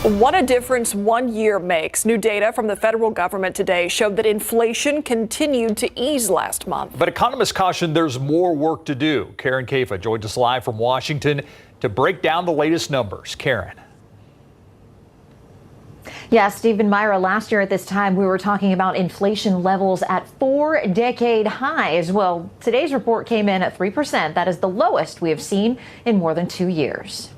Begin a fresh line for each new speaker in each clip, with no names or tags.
What a difference 1 year makes. New data from the federal government today showed that inflation continued to ease last month.
But economists caution there's more work to do. Karen Kafa joined us live from Washington to break down the latest numbers. Karen.
Yeah, Stephen Myra, last year at this time, we were talking about inflation levels at 4-decade highs. Well, today's report came in at 3%. That is the lowest we have seen in more than 2 years.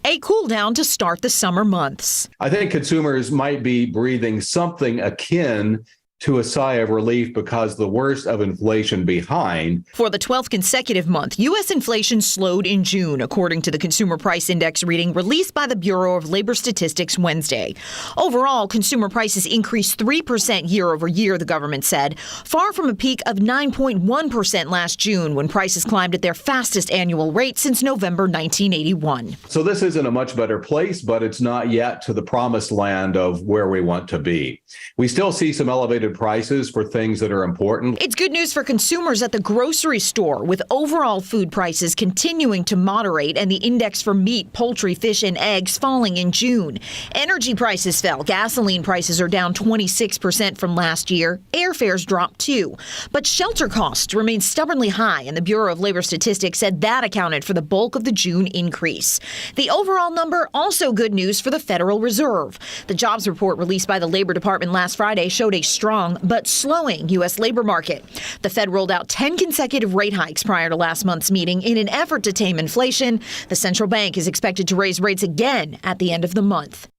A cool down to start the summer months.
I think consumers might be breathing something akin to a sigh of relief because the worst of inflation behind.
For the 12th consecutive month, U.S. inflation slowed in June, according to the Consumer Price Index reading released by the Bureau of Labor Statistics Wednesday. Overall, consumer prices increased 3% year over year, the government said, far from a peak of 9.1% last June when prices climbed at their fastest annual rate since November 1981.
So this isn't a much better place, but it's not yet to the promised land of where we want to be. We still see some elevated prices for things that are important.
It's good news for consumers at the grocery store, with overall food prices continuing to moderate and the index for meat, poultry, fish, and eggs falling in June. Energy prices fell. Gasoline prices are down 26% from last year. Airfares dropped too. But shelter costs remain stubbornly high, and the Bureau of Labor Statistics said that accounted for the bulk of the June increase. The overall number also good news for the Federal Reserve. The jobs report released by the Labor Department last Friday showed a strong but slowing U.S. labor market. The Fed rolled out 10 consecutive rate hikes prior to last month's meeting in an effort to tame inflation. The central bank is expected to raise rates again at the end of the month.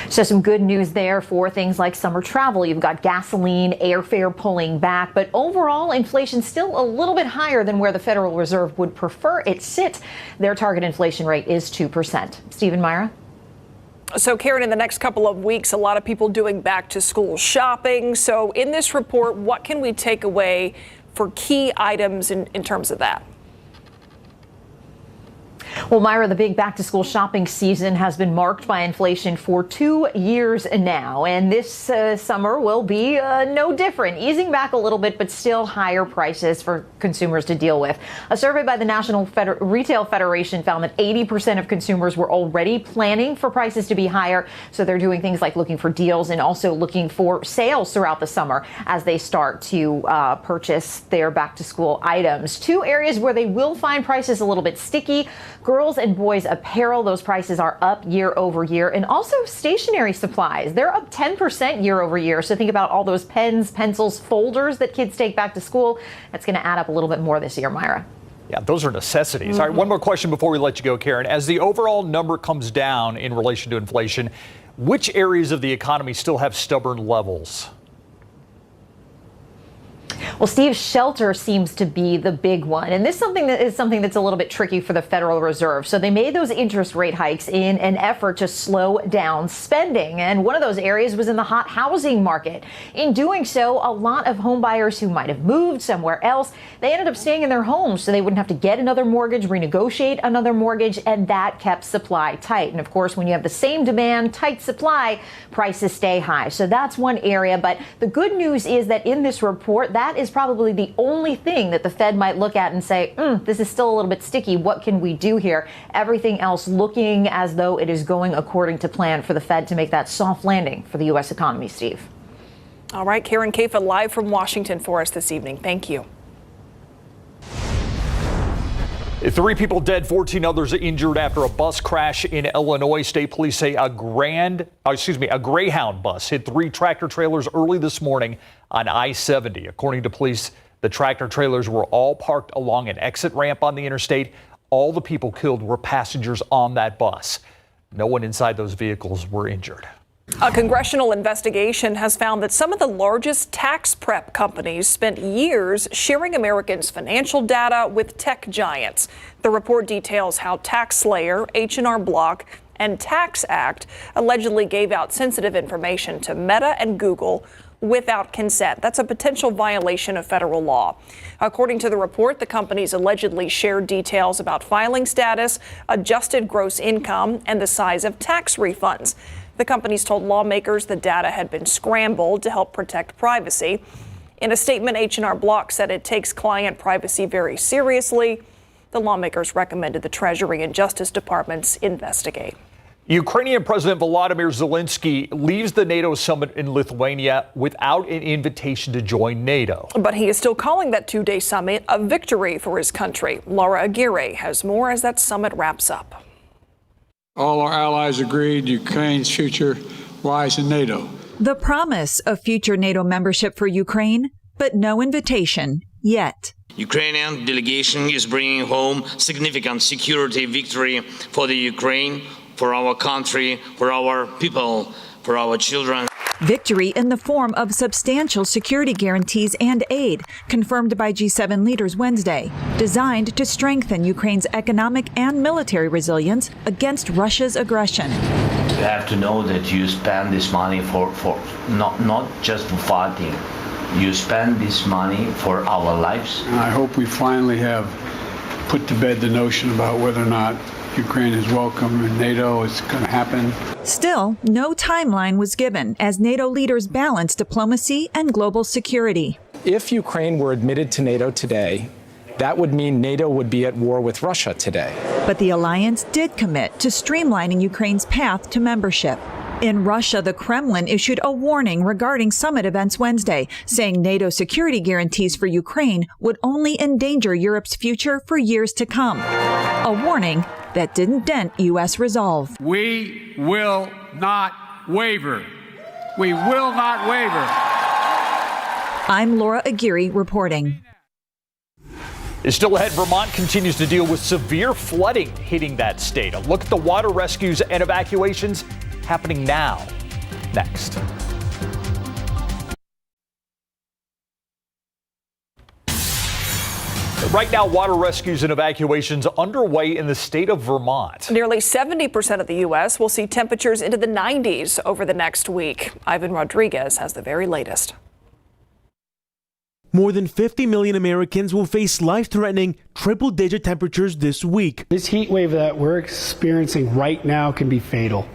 So some good news there for things like summer travel. You've got gasoline, airfare pulling back, but overall inflation still a little bit higher than where the Federal Reserve would prefer it sit. Their target inflation rate is 2%. Stephen Myra?
So, Karen, in the next couple of weeks, a lot of people doing back to school shopping. So in this report, what can we take away for key items in terms of that?
Well, Myra, the big back-to-school shopping season has been marked by inflation for 2 years now, and this summer will be no different, easing back a little bit, but still higher prices for consumers to deal with. A survey by the National Retail Federation found that 80% of consumers were already planning for prices to be higher, so they're doing things like looking for deals and also looking for sales throughout the summer as they start to purchase their back-to-school items. Two areas where they will find prices a little bit sticky: girls and boys apparel, those prices are up year over year, and also stationery supplies. They're up 10% year over year. So think about all those pens, pencils, folders that kids take back to school. That's going to add up a little bit more this year, Myra.
Yeah, those are necessities. All right, one more question before we let you go, Karen. As the overall number comes down in relation to inflation, which areas of the economy still have stubborn levels?
Well, Steve, shelter seems to be the big one. And this is something that's a little bit tricky for the Federal Reserve. So they made those interest rate hikes in an effort to slow down spending. And one of those areas was in the hot housing market. In doing so, a lot of home buyers who might have moved somewhere else, they ended up staying in their homes so they wouldn't have to get another mortgage, renegotiate another mortgage, and that kept supply tight. And of course, when you have the same demand, tight supply, prices stay high. So that's one area. But the good news is that in this report, that is probably the only thing that the Fed might look at and say, this is still a little bit sticky. What can we do here? Everything else looking as though it is going according to plan for the Fed to make that soft landing for the U.S. economy, Steve.
All right, Karen Kafa live from Washington for us this evening. Thank you.
3 people dead, 14 others injured after a bus crash in Illinois. State police say a Greyhound bus hit 3 tractor trailers early this morning on I-70. According to police, the tractor trailers were all parked along an exit ramp on the interstate. All the people killed were passengers on that bus. No one inside those vehicles were injured.
A congressional investigation has found that some of the largest tax prep companies spent years sharing Americans' financial data with tech giants. The report details how TaxSlayer, H&R Block, and TaxAct allegedly gave out sensitive information to Meta and Google without consent. That's a potential violation of federal law. According to the report, the companies allegedly shared details about filing status, adjusted gross income, and the size of tax refunds. The companies told lawmakers the data had been scrambled to help protect privacy. In a statement, H&R Block said it takes client privacy very seriously The lawmakers recommended the Treasury and Justice Departments investigate.
Ukrainian President Volodymyr Zelensky leaves the NATO summit in Lithuania without an invitation to join NATO.
But he is still calling that two-day summit a victory for his country. Laura Aguirre has more as that summit wraps up.
All our allies agreed Ukraine's future lies in NATO.
The promise of future NATO membership for Ukraine, but no invitation yet.
Ukrainian delegation is bringing home significant security victory for the Ukraine, for our country, for our people, for our children.
Victory in the form of substantial security guarantees and aid, confirmed by G7 leaders Wednesday, designed to strengthen Ukraine's economic and military resilience against Russia's aggression.
You have to know that you spend this money for not just for fighting. You spend this money for our lives.
And I hope we finally have put to bed the notion about whether or not Ukraine is welcome in NATO. It's going to happen.
Still, no timeline was given as NATO leaders balance diplomacy and global security.
If Ukraine were admitted to NATO today, that would mean NATO would be at war with Russia today.
But the alliance did commit to streamlining Ukraine's path to membership. In Russia, the Kremlin issued a warning regarding summit events Wednesday, saying NATO security guarantees for Ukraine would only endanger Europe's future for years to come. A warning that didn't dent U.S. resolve.
We will not waver. We will not waver.
I'm Laura Aguirre reporting.
Still ahead, Vermont continues to deal with severe flooding hitting that state. A look at the water rescues and evacuations happening now. Next. Right now, water rescues and evacuations underway in the state of Vermont.
Nearly 70% of the U.S. will see temperatures into the 90s over the next week. Ivan Rodriguez has the very latest.
More than 50 million Americans will face life-threatening triple-digit temperatures this week.
This heat wave that we're experiencing right now can be fatal.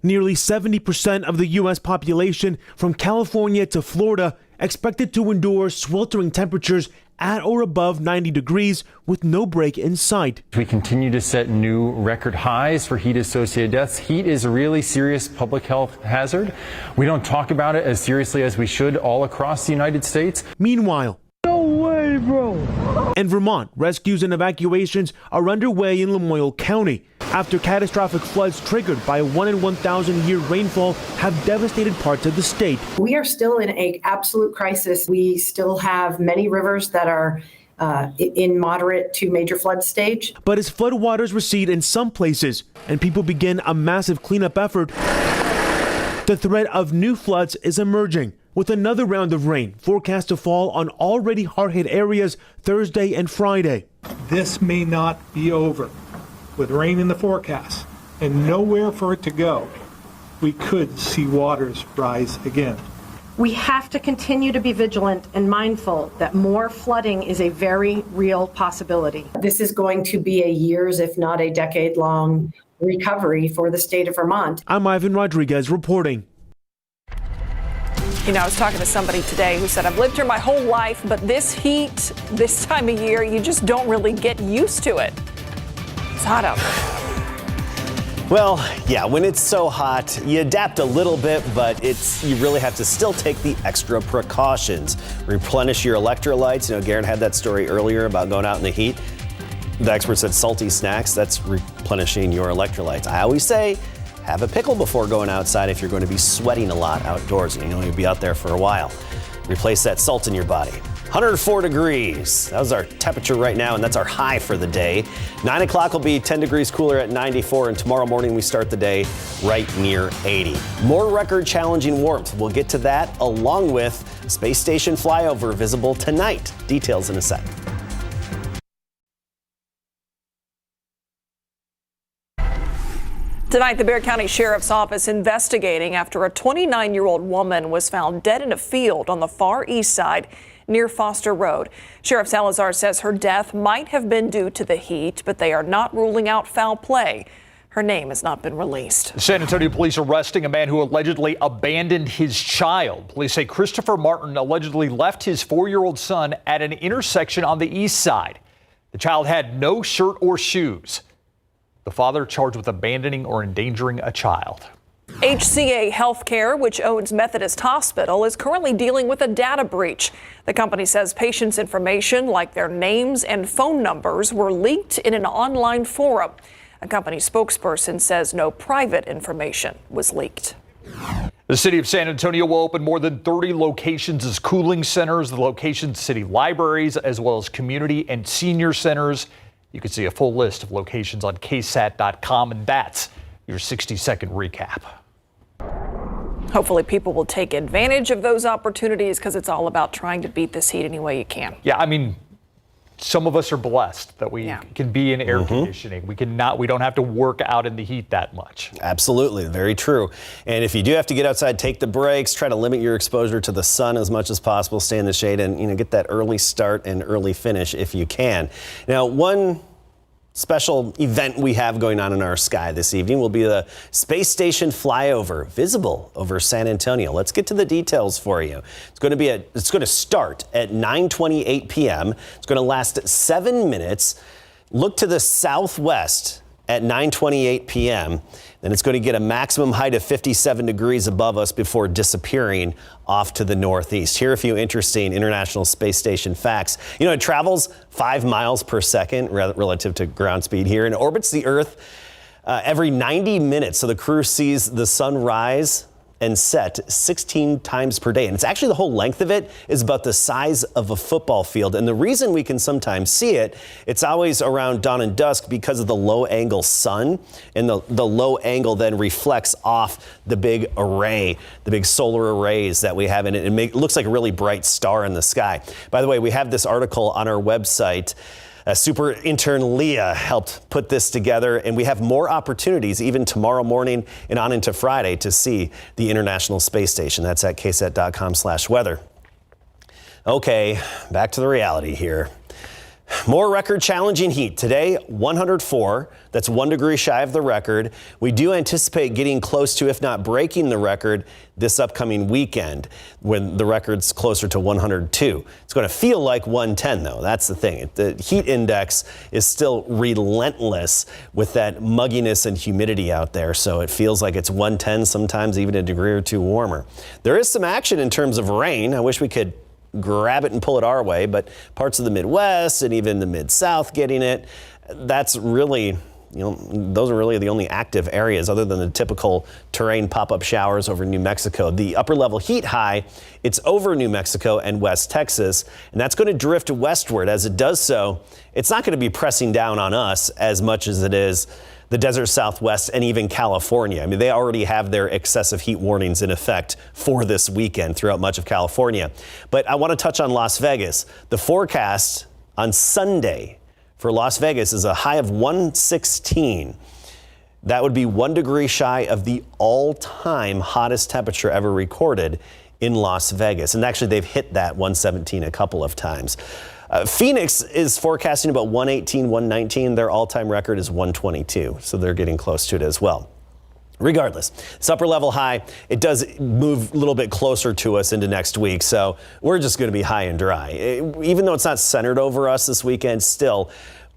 Nearly 70% of the U.S. population, from California to Florida, expected to endure sweltering temperatures at or above 90 degrees with no break in sight.
We continue to set new record highs for heat-associated deaths. Heat is a really serious public health hazard. We don't talk about it as seriously as we should all across the United States.
Meanwhile,
No way, bro.
in Vermont, rescues and evacuations are underway in Lamoille County after catastrophic floods triggered by a 1 in 1,000 year rainfall have devastated parts of the state.
We are still in an absolute crisis. We still have many rivers that are in moderate to major flood stage.
But as floodwaters recede in some places and people begin a massive cleanup effort, the threat of new floods is emerging, with another round of rain forecast to fall on already hard-hit areas Thursday and Friday.
This may not be over. With rain in the forecast and nowhere for it to go, we could see waters rise again.
We have to continue to be vigilant and mindful that more flooding is a very real possibility.
This is going to be a years, if not a decade-long recovery for the state of Vermont.
I'm Ivan Rodriguez reporting.
You know, I was talking to somebody today who said, I've lived here my whole life, but this heat, this time of year, you just don't really get used to it. It's hot out there.
Well, yeah, when it's so hot, you adapt a little bit, but you really have to still take the extra precautions. Replenish your electrolytes. You know, Garen had that story earlier about going out in the heat. The expert said salty snacks, that's replenishing your electrolytes. I always say, have a pickle before going outside if you're going to be sweating a lot outdoors and you know you'll be out there for a while. Replace that salt in your body. 104 degrees. That was our temperature right now, and that's our high for the day. 9 o'clock will be 10 degrees cooler at 94, and tomorrow morning we start the day right near 80. More record-challenging warmth. We'll get to that along with space station flyover visible tonight. Details in a sec.
Tonight, the Bexar County Sheriff's Office investigating after a 29-year-old woman was found dead in a field on the far east side near Foster Road. Sheriff Salazar says her death might have been due to the heat, but they are not ruling out foul play. Her name has not been released.
San Antonio police arresting a man who allegedly abandoned his child. Police say Christopher Martin allegedly left his 4-year-old son at an intersection on the east side. The child had no shirt or shoes. The father charged with abandoning or endangering a child.
HCA Healthcare, which owns Methodist Hospital, is currently dealing with a data breach. The company says patients' information, like their names and phone numbers, were leaked in an online forum. A company spokesperson says no private information was leaked.
The city of San Antonio will open more than 30 locations as cooling centers. The locations, city libraries, as well as community and senior centers. You can see a full list of locations on KSAT12, and that's your 60-second recap.
Hopefully people will take advantage of those opportunities because it's all about trying to beat this heat any way you can.
Yeah, I mean, some of us are blessed that we can be in air conditioning. We don't have to work out in the heat that much.
Absolutely. Very true. And if you do have to get outside, take the breaks, try to limit your exposure to the sun as much as possible, stay in the shade, and get that early start and early finish if you can. Now, one special event we have going on in our sky this evening will be the space station flyover, visible over San Antonio. Let's get to the details for you. It's going to start at 9:28 p.m. It's going to last 7 minutes. Look to the southwest at 9:28 p.m. Then it's going to get a maximum height of 57 degrees above us before disappearing off to the northeast. Here are a few interesting International Space Station facts. It travels 5 miles per second relative to ground speed here, and it orbits the Earth every 90 minutes. So the crew sees the sun rise and set 16 times per day. And it's actually, the whole length of it is about the size of a football field. And the reason we can sometimes see it, it's always around dawn and dusk because of the low angle sun. And the low angle then reflects off the big array, the big solar arrays that we have in it. It looks like a really bright star in the sky. By the way, we have this article on our website. Super intern Leah helped put this together, and we have more opportunities even tomorrow morning and on into Friday to see the International Space Station. That's at ksat.com/weather. Okay, back to the reality here. More record challenging heat. Today, 104. That's 1 degree shy of the record. We do anticipate getting close to, if not breaking the record, this upcoming weekend when the record's closer to 102. It's going to feel like 110, though. That's the thing. The heat index is still relentless with that mugginess and humidity out there. So it feels like it's 110, sometimes even a degree or two warmer. There is some action in terms of rain. I wish we could grab it and pull it our way, but parts of the Midwest and even the Mid-South getting it. That's really, those are really the only active areas other than the typical terrain pop-up showers over New Mexico. The upper level heat high, it's over New Mexico and West Texas, and that's going to drift westward. As it does so, it's not going to be pressing down on us as much as it is the desert Southwest and even California. I mean, they already have their excessive heat warnings in effect for this weekend throughout much of California. But I want to touch on Las Vegas. The forecast on Sunday for Las Vegas is a high of 116. That would be 1 degree shy of the all-time hottest temperature ever recorded in Las Vegas. And actually, they've hit that 117 a couple of times. Phoenix is forecasting about 118, 119. Their all-time record is 122, so they're getting close to it as well. Regardless, this upper level high, it does move a little bit closer to us into next week, so we're just going to be high and dry. Even though it's not centered over us this weekend, still,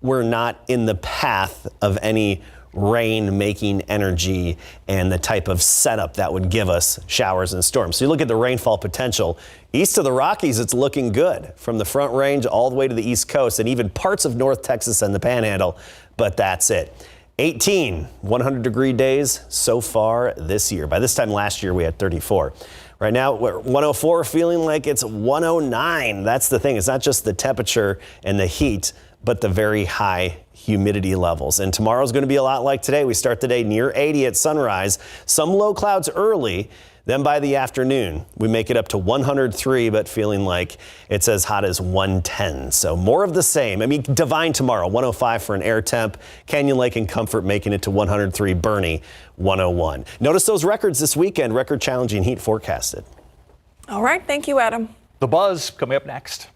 we're not in the path of any rain-making energy and the type of setup that would give us showers and storms. So you look at the rainfall potential. East of the Rockies, it's looking good from the Front Range all the way to the East Coast and even parts of North Texas and the Panhandle, but that's it. 18 100-degree days so far this year. By this time last year, we had 34. Right now, we're 104, feeling like it's 109. That's the thing. It's not just the temperature and the heat, but the very high humidity levels. And tomorrow's going to be a lot like today. We start the day near 80 at sunrise, some low clouds early. Then by the afternoon, we make it up to 103, but feeling like it's as hot as 110. So more of the same. I mean, Divine tomorrow, 105 for an air temp. Canyon Lake and Comfort making it to 103. Bernie, 101. Notice those records this weekend. Record challenging heat forecasted.
All right. Thank you, Adam.
The Buzz coming up next.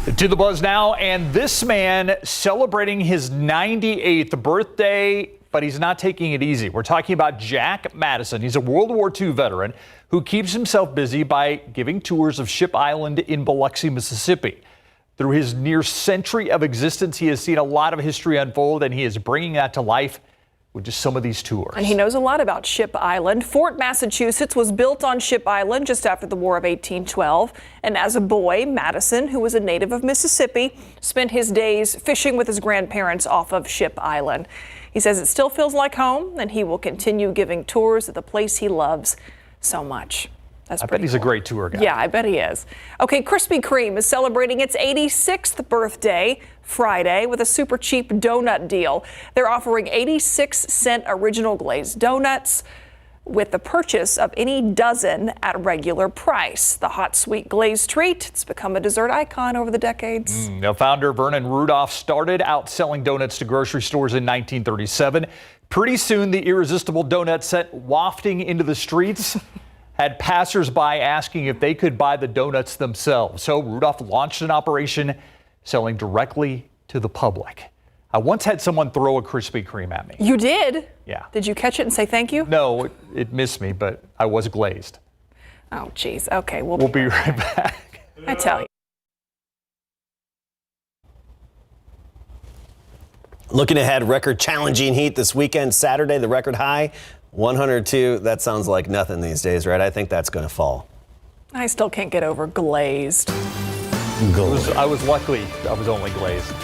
To the buzz now, and this man celebrating his 98th birthday, but he's not taking it easy. We're talking about Jack Madison. He's a World War II veteran who keeps himself busy by giving tours of Ship Island in Biloxi, Mississippi. Through his near century of existence, he has seen a lot of history unfold, and he is bringing that to life with just some of these tours.
And he knows a lot about Ship Island. Fort Massachusetts was built on Ship Island just after the War of 1812. And as a boy, Madison, who was a native of Mississippi, spent his days fishing with his grandparents off of Ship Island. He says it still feels like home, and he will continue giving tours of the place he loves so much.
I bet he's a great tour guide.
Yeah, I bet he is. Okay, Krispy Kreme is celebrating its 86th birthday Friday with a super cheap donut deal. They're offering 86-cent original glazed donuts with the purchase of any dozen at regular price. The hot, sweet glazed treat, it's become a dessert icon over the decades.
Now, founder Vernon Rudolph started out selling donuts to grocery stores in 1937. Pretty soon, the irresistible donut set wafting into the streets had passersby asking if they could buy the donuts themselves. So Rudolph launched an operation selling directly to the public. I once had someone throw a Krispy Kreme at me.
You did?
Yeah.
Did you catch it and say thank you?
No, it missed me, but I was glazed.
Oh, geez. Okay, we'll
be right back.
I tell you.
Looking ahead, record challenging heat this weekend. Saturday, the record high, 102. That sounds like nothing these days, right? I think that's going to fall.
I still can't get over glazed.
I was lucky I was only glazed.